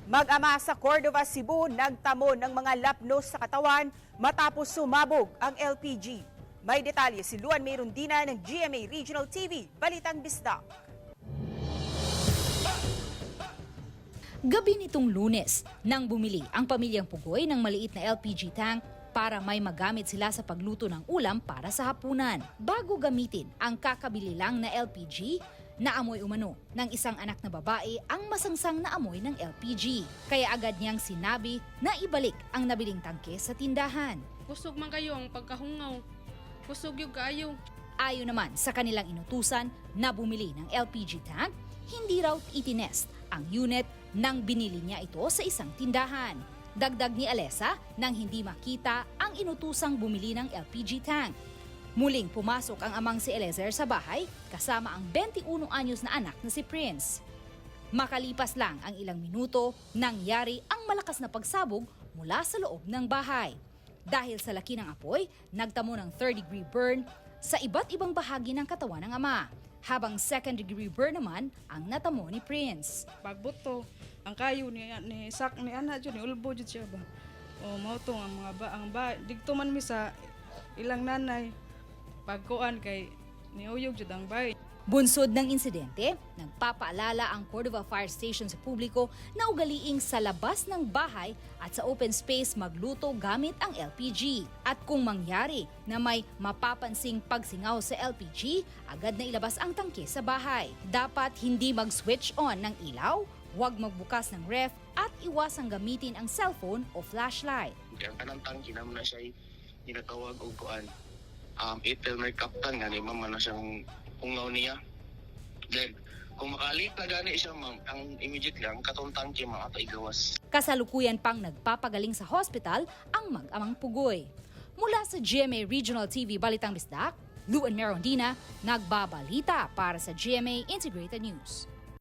Mag-ama sa Cordova, Cebu, nagtamo ng mga lapnos sa katawan matapos sumabog ang LPG. May detalye si Luan Merundina ng GMA Regional TV, Balitang Bisdak. Gabi nitong Lunes, nang bumili ang pamilyang Pugoy ng maliit na LPG tank para may magamit sila sa pagluto ng ulam para sa hapunan. Bago gamitin ang kakabili lang na LPG, naamoy umano ng isang anak na babae ang masangsang na amoy ng LPG. Kaya agad niyang sinabi na ibalik ang nabiling tangke sa tindahan. Kusog man kayo ang pagkahungaw. Kusog yung kayo. Ayon naman sa kanilang inutusan na bumili ng LPG tank, hindi raw itinest ang unit nang binili niya ito sa isang tindahan. Dagdag ni Alessa nang hindi makita ang inutusang bumili ng LPG tank. Muling pumasok ang amang si Eliezer sa bahay kasama ang 21 anyos na anak na si Prince. Makalipas lang ang ilang minuto, nangyari ang malakas na pagsabog mula sa loob ng bahay. Dahil sa laki ng apoy, nagtamo ng third-degree burn sa iba't ibang bahagi ng katawan ng ama, habang second-degree burn naman ang natamo ni Prince. Pagbuto, ang kayo ni sak ni ana jud ni ulbo jud siya ba. O mao to ang mga digto man mi sa ilang nanay pagkuan kay niuyog jud ang bay. Bunsod ng insidente, nagpapaalala ang Cordova Fire Station sa publiko na ugaliing sa labas ng bahay at sa open space magluto gamit ang LPG. At kung mangyari na may mapapansing pagsingaw sa LPG, agad na ilabas ang tangke sa bahay. Dapat hindi mag-switch on ng ilaw, huwag magbukas ng ref at iwasang gamitin ang cellphone o flashlight. Ang kanang tangki naman na siya ginatawag og kuan. Itel may captain nga ni mama na siyang ungaw niya. Then, kung makalit na gani siya, ma'am, ang immediately, ang katong tangke, ma'am, ato igawas. Kasalukuyan pang nagpapagaling sa hospital ang mag-amang Pugoy. Mula sa GMA Regional TV Balitang Bisdak, Luan Merondina, nagbabalita para sa GMA Integrated News.